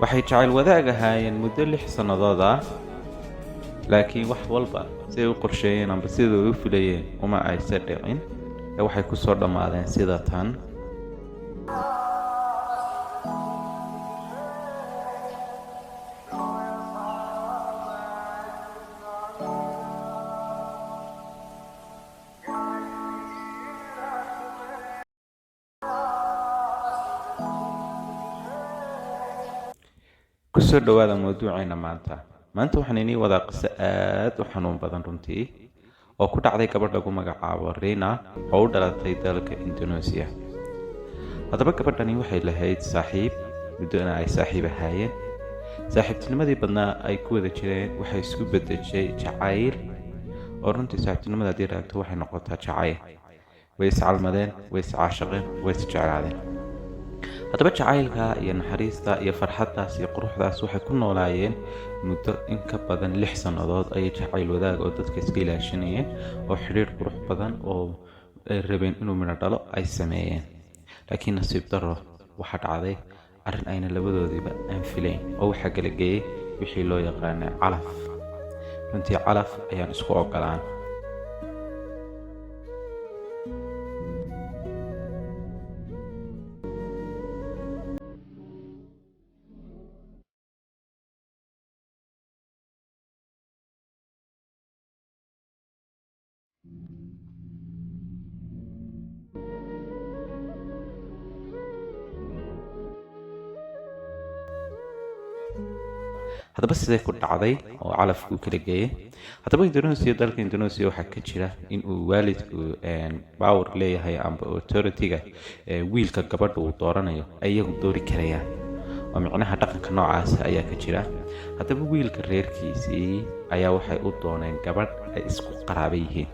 waxay jacayl wadaag ahaayeen muddo 6 sannadood ah, laakiin wax walba siday u qorsheeyeen amba sidai u filayeen uma aysan dhicin ee waxay ku soo dhammaadeen sida tan. kusoo dhawaada mawduuceena maanta waxaan inii wadaa qiso aad u xanuun badan runtii oo ku dhacday gabadh lagu magacaabo Rina oo u dhalatay dalka Indonesia. haddaba gabadhani waxay lahayd saaxiib muddona ay saaxiib ahaayeen. saaxiibtinimadii badnaa ay ku wada jireen waxay isku bedeshay jacayl, oo runtii saaxiibtinimada haddii raagto waxay noqotaa jacayl. way iscalmadeen, way iscaashaqeen, way isjeclaadeen. haddaba jacaylka iyo naxariista iyo farxaddaas iyo quruxdaas waxay ku noolaayeen muddo in ka badan 6 sannadood ayay jacayl wadaag oo dadka iska ilaashanayeen oo xidhiidh qurux badan oo ay rabeen inuu midho dhalo ay sameeyeen. laakiin nasiib darro waxaa dhacday arrin ayna labadoodiiba aan filayn oo waxaa kala geeyey wixii loo yaqaanay calaf. runtii calaf ayaan isku ogolaan. haddaba sidee ku dhacday oo calafku kala geeyey? haddaba dalka Indonesia waxaa ka jira in uu waalidku power leeyahay amba authority-ga wiilka gabadha uu dooranayo ay iyagu doori karayaan, oo micnaha dhaqanka noocaas ayaa ka jira. haddaba wiilka reerkiisii ayaa waxay u dooneen gabadh ay isku qaraaba yihiin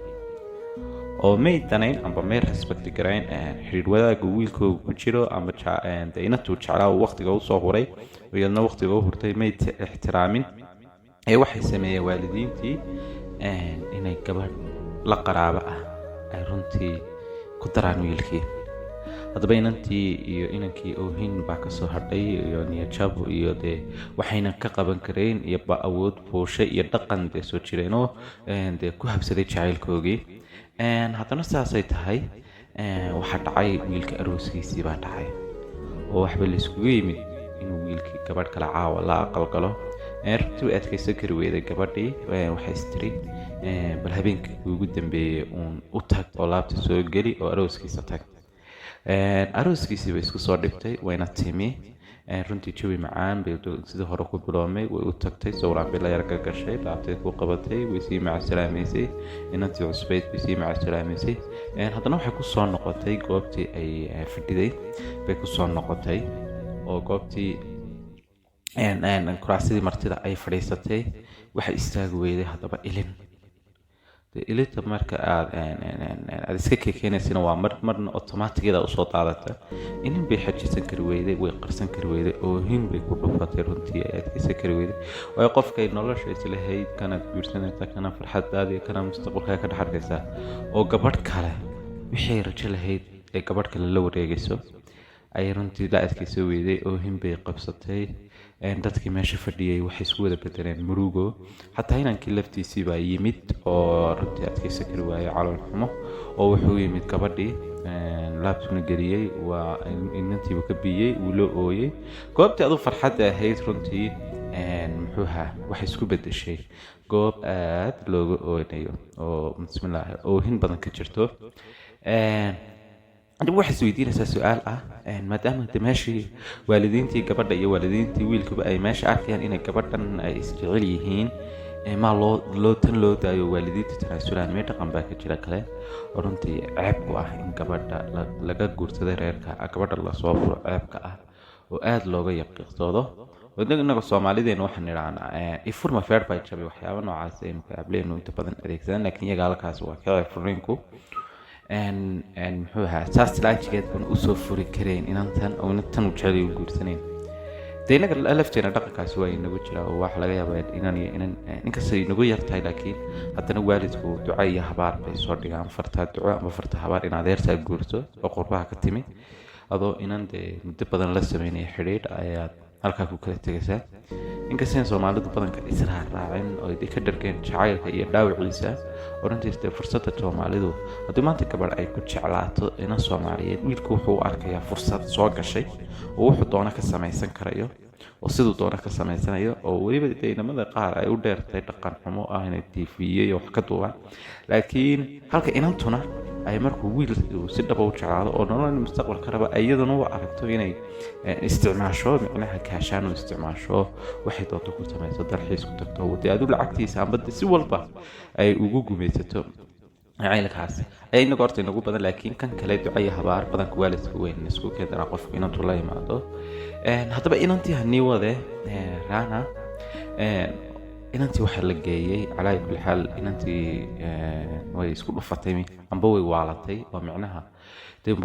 oo may danayn amba may respect garayn xiriir wadaaga wiilkooga ku jiro amba inantuu jeclaa uu waqtiga u soo huray iyadna waqtiga u hurtay may ixtiraamin ee waxay sameeyeen waalidiintii inay gabadh la qaraabo ah ay runtii ku daraan wiilkii. haddaba inantii iyo inankii oohin baa ka soo hadhay iyo niyadjab iyo dee waxayna ka qaban kareen iyo awood fuushay iyo dhaqan dee soo jireenoo dee ku habsaday jacaylkoogii. haddana saasay tahay waxaa dhacay wiilka arooskiisii baa dhacay oo waxba laiskugu yimid inuu wiilkii gabadh kale caawa la aqalgalo. runtii way adkaysan kari weyday gabadhii. waxay istiri bal habeenkii ugu dambeeyey uun u tag oo laabta soo geli oo arooskiisa tag. arooskiisii bay isku soo dhibtay, wayna timi. runtii jawi macaan bay sidii hore ku biloomay. way u tagtay sawiraan bay la yarga gashay, laabteed ku qabatay, way sii macasalaameysay. inantii cusbeyd bay sii macasalaameysay. haddana waxay ku soo noqotay goobtii ay fadhiday bay ku soo noqotay oo goobtii kuraasidii martida ay fadhiisatay. waxay istaagi weyday haddaba ilin. ilinta marka aad iska keenaysana waa marna automaticada usoo daadata. inin bay xajisan kari weyday, way qarsan kari weyday, oohin bay ku dhufatay. runtii ay adkaysan kari weyday waayo qofkay nolosha islahayd kanaad guursanaysaa, kana farxadaadii, kana mustaqbalkaa ka dhex arkaysaa, oo gabadh kale wixii rajo lahayd ee gabadh kale la wareegayso ayay runtii la adkaysan weyday. oohin bay qabsatay. dadkii meesha fadhiyay waxay isku wada bedeleen murugo. xataa inankii laftiisii baa yimid oo runtii adkaysan kari waayay calool xumo, oo wuxuu yimid gabadhii laabtuna geliyey, waa inantiibu ka biyey, wuu la ooyey. goobtii adu farxadda ahayd runtii waxay isku bedeshay goob aad looga ooynayo oo bismillah oohin badan ka jirto. haddaba waxay isweydiinaysaa su-aal ah maadaama meeshii waalidiintii gabadha iyo waalidiintii wiilkuba ay meesha arkayaan inay gabadhan ay isjecel yihiin, maa loo daayo waalidiinta tanaasulaan. mee dhaqan baa ka jira kale oo runtii ceeb ku ah in gabadha laga guursaday reerka gabadha lasoo furo ceebka ah oo aad looga yaqiiqsoodo. inaga soomaalideena waxaan idhahnaa ifurma feer baa jabay, waxyaaba noocaas aynu kaableenu inta badan adeegsadaan, laakiin iyaga halkaas waa ka ceeb furinku. saas tilaajigeed baan usoo furi kareen inantan oo inantan u jecel u guursanayn. dee inaga lafteena dhaqankaasi waa inagu jira oo waxa laga yaabaa inkastay inagu yar tahay, laakiin haddana waalidku duco iyo habaar bay soo dhigaan. fartaa duco ama farta habaar in adeertaa guurto oo qurbaha ka timid adoo inan dee muddo badan la sameynaya xidhiidh ayaad halkaa ku kala tegaysaa inkastoo Soomaalidu badanka israa raacin oo ay ka dharkeen jacaylka iyo dhaawiciisa orantiista fursadda Soomaalidu haddii maanta gabadh ay ku jeclaato ina Soomaaliyeed wiilku wuxuu arkayaa fursad soo gashay oo wuxuu doona ka samaysan karayo oo sidoo doona ka samaysanayo oo waliba deynamada qaar ay u dheertay dhaqan xumo ah inay TV wax ka duubaan laakiin halka inantuna ay markuu wiil si dhab u jeclaado oo nolol mustaqbalka raba ayaduna u aragto inay isticmaasho macnaha kaashaan oo isticmaasho waxay doonto ku samayso dalxiis ku tagto wadii aad u lacagtiisa amba si walba ay ugu gumaysato caylkaas ayna goortay nagu badan laakiin kan kale ducay habaar badan ku waalidku weyn isku keedana qofku inantu la yimaado hadaba inantii hani wade raana inantii waxa la geeyay calaa kulli xaal inantii way isku dhufatay amba way waalatay oo macnaha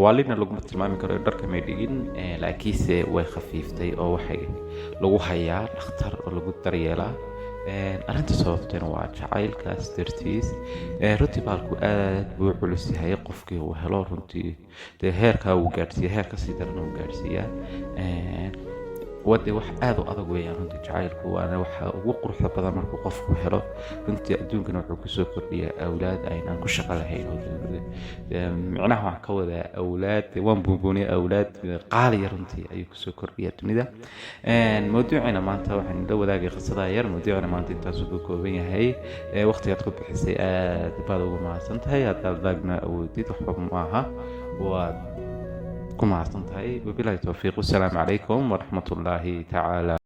waalidna lagu tilmaami karo dharka may dhigin laakiinse way khafiiftay oo waxay lagu hayaa dhakhtar oo lagu daryeelaa arinta sababtana waa jacaylkaas dartiis runtii baalku aad buu culus yahay qofkii uu helo runtii heerka uu gaarsiiyo heerka si daran uu gaarsiiyaa ودي واحد هذا أضاق ويا رنتي جعيلك وأنا واحد وقرح بدل ما نقف وحلا رنتي أدون كنا عكسوا كردية أولاد أين أنكو شغالة هين معناها عكوا أولاد وان بوني أولاد قالي رنتي أيكسوا كردية تنيدا موضوعنا ما أنت واحد دو ذاك قصة غير موضوعنا ما أنت تسوق كوبية هاي وقت يدخل بحسيات بعض ما سنت هاي هذا ذاقنا أو تحكم معها و كما أصنتهاي وبالله التوفيق والسلام عليكم ورحمة الله تعالى